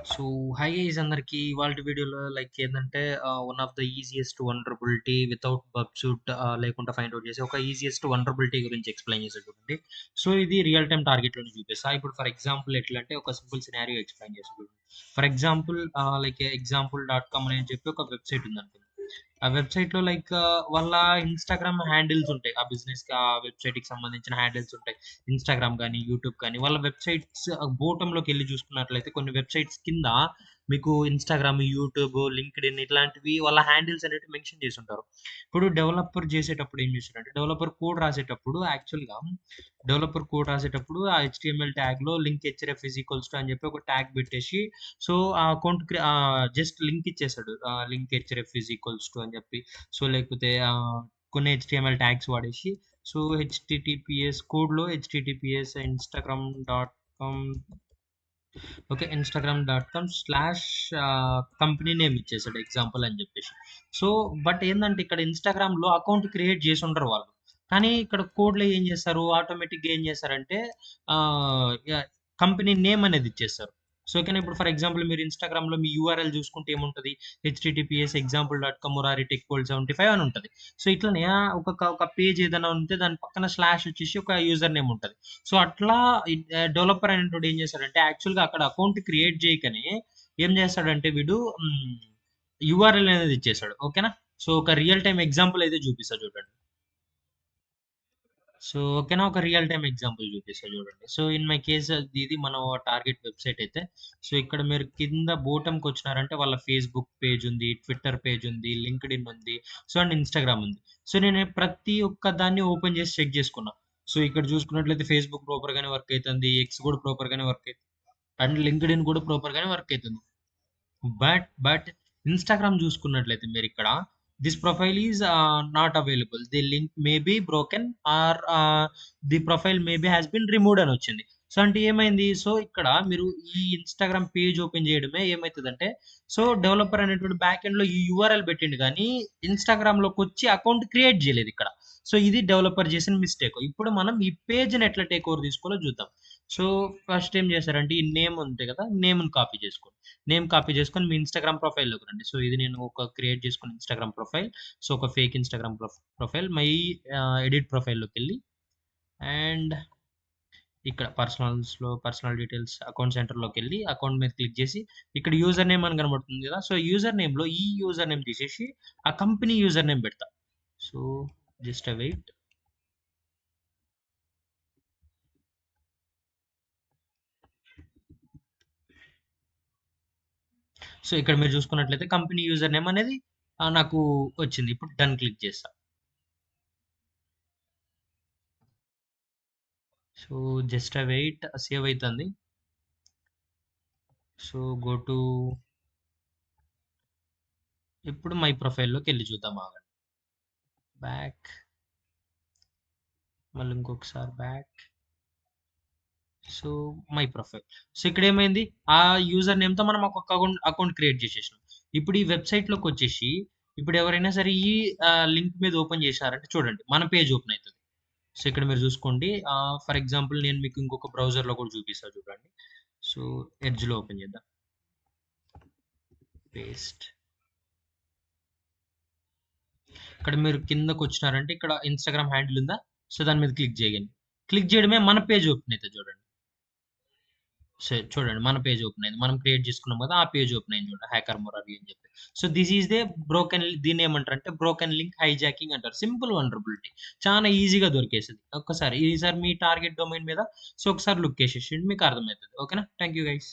So, hi guys అందరికి. ఇవాల్టి వీడియోలో ఏందంటే one of the easiest vulnerability without bug suit లేకుండా ఫైండ్ ఔట్ చేసి ఒక ఈజియెస్ట్ వల్నరబిలిటీ గురించి ఎక్స్‌ప్లెయిన్ చేశా చూడండి. సో, ఇది రియల్ టైమ్ టార్గెట్‌లోనే చూపిస్తా. ఇప్పుడు ఫర్ ఎగ్జాంపుల్ ఎట్లంటే ఒక సింపుల్ సినారియో ఎక్స్‌ప్లెయిన్ చేస్తా చూడండి. For example example dot com అని చెప్పి ఒక వెబ్‌సైట్ ఉందనుకోండి. ఆ వెబ్‌సైట్‌లో వాళ్ళ ఇన్‌స్టాగ్రామ్ హ్యాండిల్స్ ఉంటాయి. ఆ బిజినెస్‌కి ఆ వెబ్‌సైట్‌కి సంబంధించిన హ్యాండిల్స్ ఉంటాయి. ఇన్‌స్టాగ్రామ్ గాని, యూట్యూబ్ కానీ వాళ్ళ వెబ్‌సైట్స్ బోటంలోకెళ్ళి చూసుకున్నట్లయితే కొన్ని వెబ్‌సైట్స్ కింద మీకు ఇన్‌స్టాగ్రామ్, యూట్యూబ్, లింక్డ్ఇన్ ఇట్లాంటివి వాళ్ళ హ్యాండిల్స్ అనేటివి మెన్షన్ చేసుంటారు. ఇప్పుడు డెవలపర్ చేసేటప్పుడు డెవలపర్ కోడ్ రాసేటప్పుడు యాక్చువల్‌గా ఆ హెచ్‌టీఎంఎల్ ట్యాగ్‌లో link href is equals to అని చెప్పి ఒక ట్యాగ్ పెట్టేసి సో, ఆ అకౌంట్ జస్ట్ లింక్ ఇచ్చేసాడు. Link href is equals to అని చెప్పి. సో, లేకపోతే కొన్ని హెచ్‌టీఎంఎల్ ట్యాగ్స్ వాడేసి సో, హెచ్‌టిటిపిఎస్ కోడ్‌లో HTTPS Instagram dot com okay. ఇన్‌స్టాగ్రామ్.com/కంపెనీ నేమ్ ఇచ్చేసాడు ఎగ్జాంపుల్ అని జెప్పేసి. సో, బట్ ఏందంటే ఇక్కడ ఇన్‌స్టాగ్రామ్‌లో అకౌంట్ క్రియేట్ చేసుండరు వాళ్ళు. కానీ ఇక్కడ కోడ్‌లో ఏం జేస్తారు ఆటోమేటిక్‌గా ఏం జేస్తారంటే యాహ్! కంపెనీ నేమ్ అనేది ఇచ్చేస్తారు. సో, ఓకేనా ఇప్పుడు ఫర్ ఎగ్జాంపుల్ మీరు ఇన్‌స్టాగ్రామ్‌లో మీ యూఆర్ఎల్ జూసుకుంటే ఏముంటది? https://example.com/murar-tech-world75 అని ఉంటది. సో, ఇట్లనే ఒక పేజ్ ఏదైనా ఉంటే దాని పక్కన స్లాష్ వచ్చేసి ఒక యూజర్ నేమ్ ఉంటది. సో, అట్లా డెవలపర్ అనేటోడు ఏం చేస్తాడంటే యాక్చువల్‌గా అక్కడ అకౌంట్ క్రియేట్ చేయకనే ఏం చేస్తాడంటే వీడు యూఆర్ఎల్ అనేది ఇచ్చేసాడు. ఓకేనా? సో, ఒక రియల్ టైమ్ ఎగ్జాంపుల్ అయితే చూపిస్తా చూడండి. సో, ఓకేనా? ఒక రియల్ టైమ్ ఎగ్జాంపుల్ చూపిస్తా చూడండి. సో, ఇన్ మై కేస్ ఇది మన టార్గెట్ వెబ్‌సైట్ అయితే. సో, ఇక్కడ మీరు కింద బోటంకొచ్చినారంటే వాళ్ళ ఫేస్‌బుక్ పేజ్ ఉంది, ట్విట్టర్ పేజ్ ఉంది, లింక్డ్ఇన్ ఉంది. సో, అండ్ ఇన్‌స్టాగ్రామ్ ఉంది. సో, నేను ప్రతి ఒక్క దాన్ని ఓపెన్ చేసి చెక్ చేసుకున్నా. సో, ఇక్కడ చూసుకున్నట్లయితే ఫేస్‌బుక్ ప్రాపర్‌గానే వర్క్ అయితుంది. ఎక్స్ కూడా ప్రాపర్‌గానే వర్క్ అయితుంది. అండ్ లింక్డ్ఇన్ కూడా ప్రాపర్‌గానే వర్క్ అయితుంది. బట్ ఇన్‌స్టాగ్రామ్ చూసుకున్నట్లయితే మీరిక్కడ this profile is not available. The link may be broken or the profile may be has been removed అని వచ్చింది. సో, అంటే ఏమైంది? సో, ఇక్కడ మీరు ఈ ఇన్‌స్టాగ్రామ్ పేజ్ ఓపెన్ చేయడమే ఏమైతదంటే సో, డెవలపర్ అనేటువంటి బ్యాక్ ఎండ్‌లో ఈ యూఆర్ఎల్ పెట్టిండు గానీ ఇన్‌స్టాగ్రామ్‌లోకొచ్చి అకౌంట్ క్రియేట్ చేయలేదిక్కడ. సో, ఇది డెవలపర్ చేసిన మిస్టేక్. ఇప్పుడు మనం ఈ పేజ్‌ని ఎట్లా టేక్ ఓవర్ తీసుకోవాలో చూద్దాం. సో, ఫస్ట్ ఏం చేశారంటే ఈ నేమ్ ఉంది కదా! నేమ్‌ని కాపీ చేసుకోండి. నేమ్ కాపీ చేసుకొని మీ ఇన్‌స్టాగ్రామ్ ప్రొఫైల్‌లోకి రండి. సో, ఇది నేను ఒక క్రియేట్ చేసుకున్న ఇన్‌స్టాగ్రామ్ ప్రొఫైల్. సో, ఒక ఫేక్ ఇన్‌స్టాగ్రామ్ ప్రొఫైల్. ఎడిట్ ప్రొఫైల్‌లోకెళ్ళి అండ్ ఇక్కడ పర్సనల్ డీటెయిల్స్ అకౌంట్ సెంటర్‌లోకెళ్ళి అకౌంట్ మీద క్లిక్ చేసి ఇక్కడ యూజర్ నేమ్ అని కనబడుతుంది కదా! సో, యూజర్ నేమ్‌లో ఈ యూజర్ నేమ్ తీసేసి ఆ కంపెనీ యూజర్ నేమ్ పెడతా. So, just wait. సో, ఇక్కడ మీరు చూసుకున్నట్లయితే కంపెనీ యూజర్ నేమ్ అనేది నాకు వచ్చింది. ఇప్పుడు డన్ క్లిక్ చేస్తా. సో, జస్ట్ వెయిట్ సేవ్ అయితుంది. సో, గో టు ఇప్పుడు మై ప్రొఫైల్‌లోకెళ్ళి చూద్దాం ఆగండి. బ్యాక్ మళ్ళీ ఇంకొకసారి back. So, my profile. So, ఇక్కడేమైంది? ఆ యూజర్ నేమ్‌తో మనం ఒక అకౌంట్ క్రియేట్ చేసేసినాం. ఇప్పుడు ఈ వెబ్‌సైట్‌లోకొచ్చేసి ఇప్పుడు ఎవరైనా సరే ఈ లింక్ మీద ఓపెన్ చేశారంటే చూడండి మన పేజ్ ఓపెన్ అయితది. సో, ఇక్కడ మీరు చూసుకోండి. ఫర్ ఎగ్జాంపుల్ నేను మీకు ఇంకొక బ్రౌజర్‌లో కూడా చూపిస్తా చూడండి. సో, ఎడ్జ్‌లో ఓపెన్ చేద్దాం. పేస్ట్. ఇక్కడ మీరు కిందకొచ్చినారంటే ఇక్కడ ఇన్‌స్టాగ్రామ్ హ్యాండిల్ ఉందా? సో, దాని మీద క్లిక్ చేయండి. క్లిక్ చేయడమే మన పేజ్ ఓపెన్ అయితది చూడండి. సో, చూడండి మన పేజ్ ఓపెన్ అయింది. మనం క్రియేట్ చేసుకున్నాం కదా! ఆ పేజ్ ఓపెన్ అయింది చూడండి. హ్యాకర్ మొరారి అని చెప్పి. సో, దిస్ ఈస్ దే దీన్నేమంటారంటే బ్రోకెన్ లింక్ హైజాకింగ్ అంటారు. Simple vulnerability. చానా ఈజీగా దొరికేస్తది. ఒక్కసారి ఈసారి మీ టార్గెట్ డొమైన్ మీద సో, ఒకసారి లుక్ ఏసేసేయండి మీకు అర్థమైతది. ఓకేనా? Thank you guys.